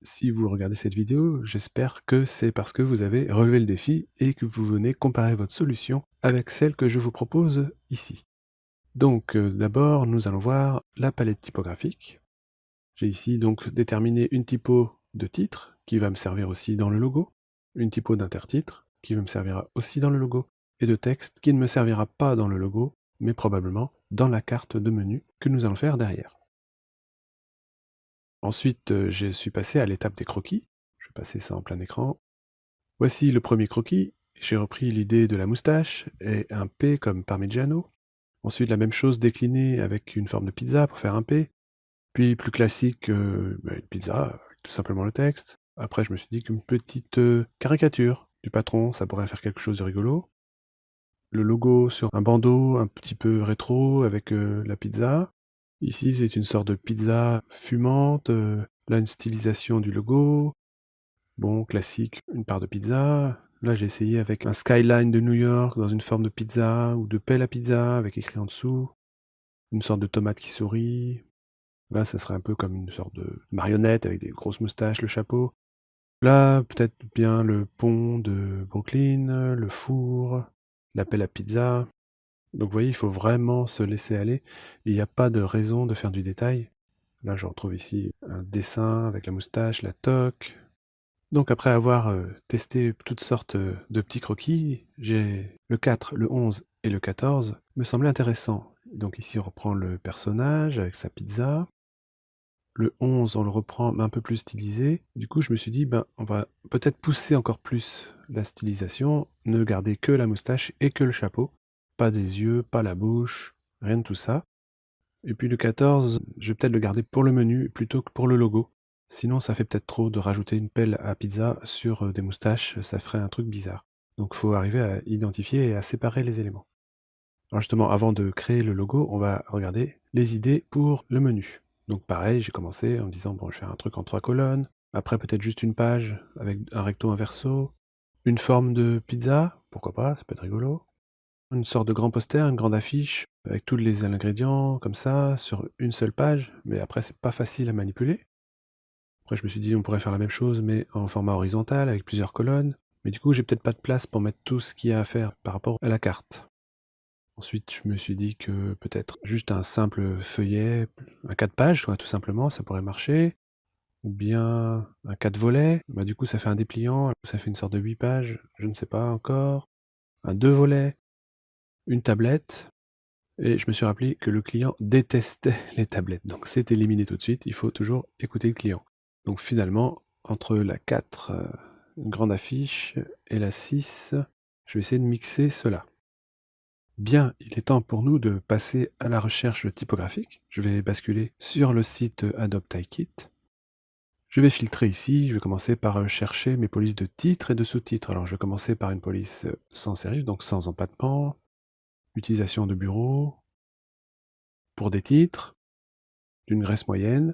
Si vous regardez cette vidéo, j'espère que c'est parce que vous avez relevé le défi et que vous venez comparer votre solution avec celle que je vous propose ici. Donc d'abord, nous allons voir la palette typographique. J'ai ici donc déterminé une typo de titre qui va me servir aussi dans le logo, une typo d'intertitre qui va me servir aussi dans le logo, et de texte qui ne me servira pas dans le logo, mais probablement dans la carte de menu que nous allons faire derrière. Ensuite, je suis passé à l'étape des croquis. Je vais passer ça en plein écran. Voici le premier croquis. J'ai repris l'idée de la moustache et un P comme Parmigiano. Ensuite, la même chose déclinée avec une forme de pizza pour faire un P. Puis plus classique, une pizza avec tout simplement le texte. Après, je me suis dit qu'une petite caricature du patron, ça pourrait faire quelque chose de rigolo. Le logo sur un bandeau un petit peu rétro avec la pizza. Ici, c'est une sorte de pizza fumante. Là, une stylisation du logo. Bon, classique, une part de pizza. Là, j'ai essayé avec un skyline de New York dans une forme de pizza ou de pelle à pizza avec écrit en dessous. Une sorte de tomate qui sourit. Là, ça serait un peu comme une sorte de marionnette avec des grosses moustaches, le chapeau. Là, peut-être bien le pont de Brooklyn, le four, la pelle à pizza. Donc vous voyez, il faut vraiment se laisser aller. Il n'y a pas de raison de faire du détail. Là, je retrouve ici un dessin avec la moustache, la toque. Donc après avoir testé toutes sortes de petits croquis, j'ai le 4, le 11 et le 14 me semblaient intéressants. Donc ici, on reprend le personnage avec sa pizza. Le 11, on le reprend mais un peu plus stylisé. Du coup, je me suis dit, ben, on va peut-être pousser encore plus la stylisation, ne garder que la moustache et que le chapeau. Pas des yeux, pas la bouche, rien de tout ça. Et puis le 14, je vais peut-être le garder pour le menu plutôt que pour le logo. Sinon, ça fait peut-être trop de rajouter une pelle à pizza sur des moustaches, ça ferait un truc bizarre. Donc il faut arriver à identifier et à séparer les éléments. Alors justement, avant de créer le logo, on va regarder les idées pour le menu. Donc pareil, j'ai commencé en me disant, bon, je vais faire un truc en 3 colonnes, après peut-être juste une page avec un recto, un verso, une forme de pizza, pourquoi pas, ça peut être rigolo, une sorte de grand poster, une grande affiche, avec tous les ingrédients, comme ça, sur une seule page, mais après c'est pas facile à manipuler. Après je me suis dit, on pourrait faire la même chose, mais en format horizontal, avec plusieurs colonnes, mais du coup j'ai peut-être pas de place pour mettre tout ce qu'il y a à faire par rapport à la carte. Ensuite, je me suis dit que peut-être juste un simple feuillet, un 4 pages, tout simplement, ça pourrait marcher. Ou bien un 4 volets, bah, du coup ça fait un dépliant, ça fait une sorte de 8 pages, je ne sais pas encore. Un 2 volets, une tablette, et je me suis rappelé que le client détestait les tablettes, donc c'est éliminé tout de suite, il faut toujours écouter le client. Donc finalement, entre la 4, une grande affiche, et la 6, je vais essayer de mixer cela. Bien, il est temps pour nous de passer à la recherche typographique. Je vais basculer sur le site Adobe Typekit. Je vais filtrer ici, je vais commencer par chercher mes polices de titres et de sous-titres. Alors je vais commencer par une police sans serif, donc sans empattement, utilisation de bureau, pour des titres, d'une graisse moyenne.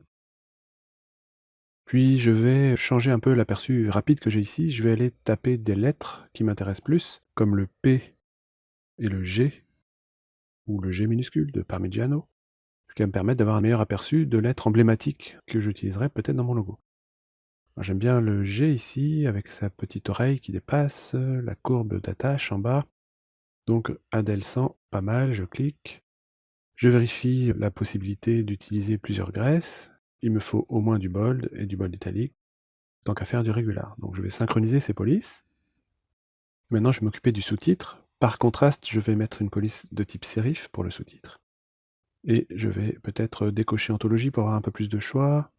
Puis je vais changer un peu l'aperçu rapide que j'ai ici, je vais aller taper des lettres qui m'intéressent plus, comme le P et le G, ou le G minuscule de Parmigiano, ce qui va me permettre d'avoir un meilleur aperçu de lettres emblématiques que j'utiliserai peut-être dans mon logo. J'aime bien le G ici, avec sa petite oreille qui dépasse, la courbe d'attache en bas. Donc Adèle 100, pas mal, je clique. Je vérifie la possibilité d'utiliser plusieurs graisses. Il me faut au moins du bold et du bold italique, tant qu'à faire du régular. Donc je vais synchroniser ces polices. Maintenant je vais m'occuper du sous-titre. Par contraste, je vais mettre une police de type serif pour le sous-titre. Et je vais peut-être décocher anthologie pour avoir un peu plus de choix.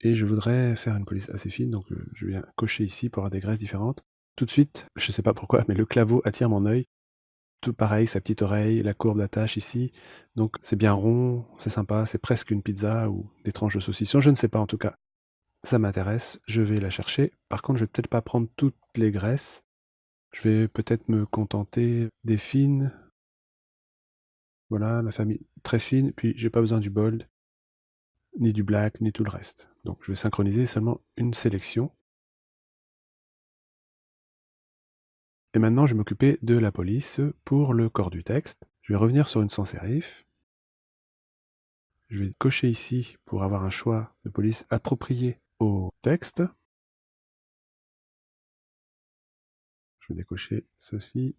Et je voudrais faire une police assez fine, donc je viens cocher ici pour avoir des graisses différentes. Tout de suite, je sais pas pourquoi, mais le claveau attire mon œil. Tout pareil, sa petite oreille, la courbe d'attache ici. Donc c'est bien rond, c'est sympa, c'est presque une pizza ou des tranches de saucisson, je ne sais pas en tout cas. Ça m'intéresse, je vais la chercher. Par contre, je vais peut-être pas prendre toutes les graisses. Je vais peut-être me contenter des fines. Voilà, la famille très fine, puis j'ai pas besoin du bold, ni du black, ni tout le reste. Donc je vais synchroniser seulement une sélection. Et maintenant, je vais m'occuper de la police pour le corps du texte. Je vais revenir sur une sans sérif. Je vais cocher ici pour avoir un choix de police approprié au texte. Je vais décocher ceci.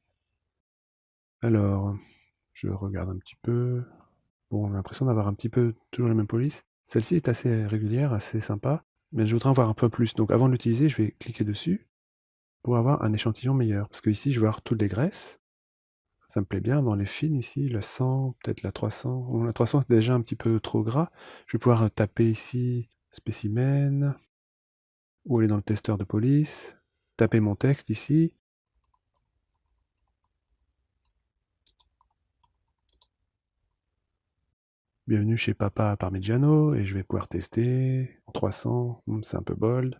Alors, je regarde un petit peu. Bon, j'ai l'impression d'avoir un petit peu toujours la même police. Celle-ci est assez régulière, assez sympa, mais je voudrais en voir un peu plus. Donc avant de l'utiliser, je vais cliquer dessus pour avoir un échantillon meilleur. Parce que ici, je vais avoir toutes les graisses. Ça me plaît bien. Dans les fines ici, la 100, peut-être la 300. Bon, la 300 c'est déjà un petit peu trop gras. Je vais pouvoir taper ici spécimen, ou aller dans le testeur de police, taper mon texte ici. Bienvenue chez Papa Parmigiano, et je vais pouvoir tester. 300, c'est un peu bold.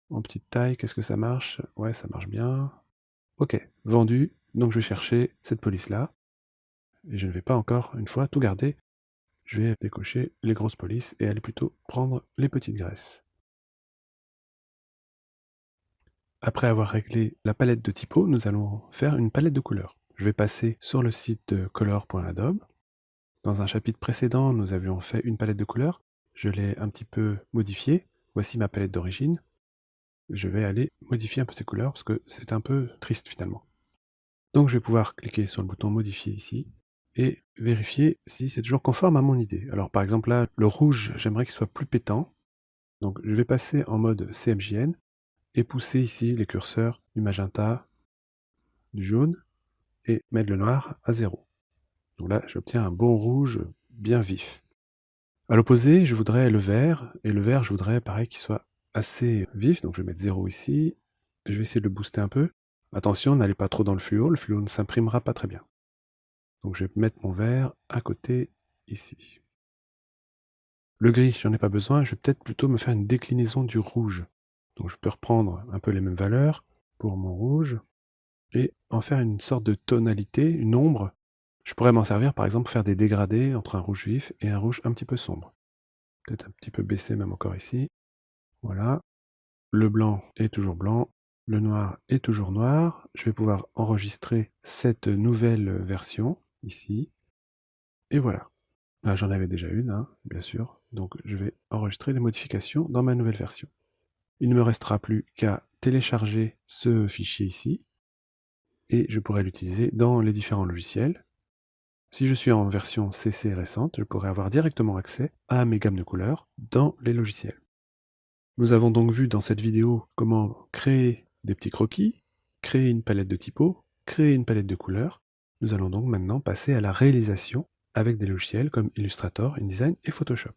En petite taille, qu'est-ce que ça marche? Ouais, ça marche bien. Ok, vendu. Donc je vais chercher cette police-là. Et je ne vais pas encore, une fois, tout garder. Je vais décocher les grosses polices et aller plutôt prendre les petites graisses. Après avoir réglé la palette de typos, nous allons faire une palette de couleurs. Je vais passer sur le site de color.adobe. Dans un chapitre précédent, nous avions fait une palette de couleurs. Je l'ai un petit peu modifiée. Voici ma palette d'origine. Je vais aller modifier un peu ces couleurs parce que c'est un peu triste finalement. Donc je vais pouvoir cliquer sur le bouton modifier ici et vérifier si c'est toujours conforme à mon idée. Alors par exemple là, le rouge, j'aimerais qu'il soit plus pétant. Donc je vais passer en mode CMJN et pousser ici les curseurs du magenta, du jaune et mettre le noir à 0. Donc là, j'obtiens un bon rouge bien vif. À l'opposé, je voudrais le vert, et le vert, je voudrais pareil qu'il soit assez vif, donc je vais mettre 0 ici. Je vais essayer de le booster un peu. Attention, n'allez pas trop dans le fluo ne s'imprimera pas très bien. Donc je vais mettre mon vert à côté ici. Le gris, j'en ai pas besoin, je vais peut-être plutôt me faire une déclinaison du rouge. Donc je peux reprendre un peu les mêmes valeurs pour mon rouge et en faire une sorte de tonalité, une ombre. Je pourrais m'en servir par exemple pour faire des dégradés entre un rouge vif et un rouge un petit peu sombre. Peut-être un petit peu baisser même encore ici. Voilà. Le blanc est toujours blanc, le noir est toujours noir. Je vais pouvoir enregistrer cette nouvelle version ici. Et voilà. Ah, j'en avais déjà une, hein, bien sûr. Donc je vais enregistrer les modifications dans ma nouvelle version. Il ne me restera plus qu'à télécharger ce fichier ici. Et je pourrais l'utiliser dans les différents logiciels. Si je suis en version CC récente, je pourrais avoir directement accès à mes gammes de couleurs dans les logiciels. Nous avons donc vu dans cette vidéo comment créer des petits croquis, créer une palette de typos, créer une palette de couleurs. Nous allons donc maintenant passer à la réalisation avec des logiciels comme Illustrator, InDesign et Photoshop.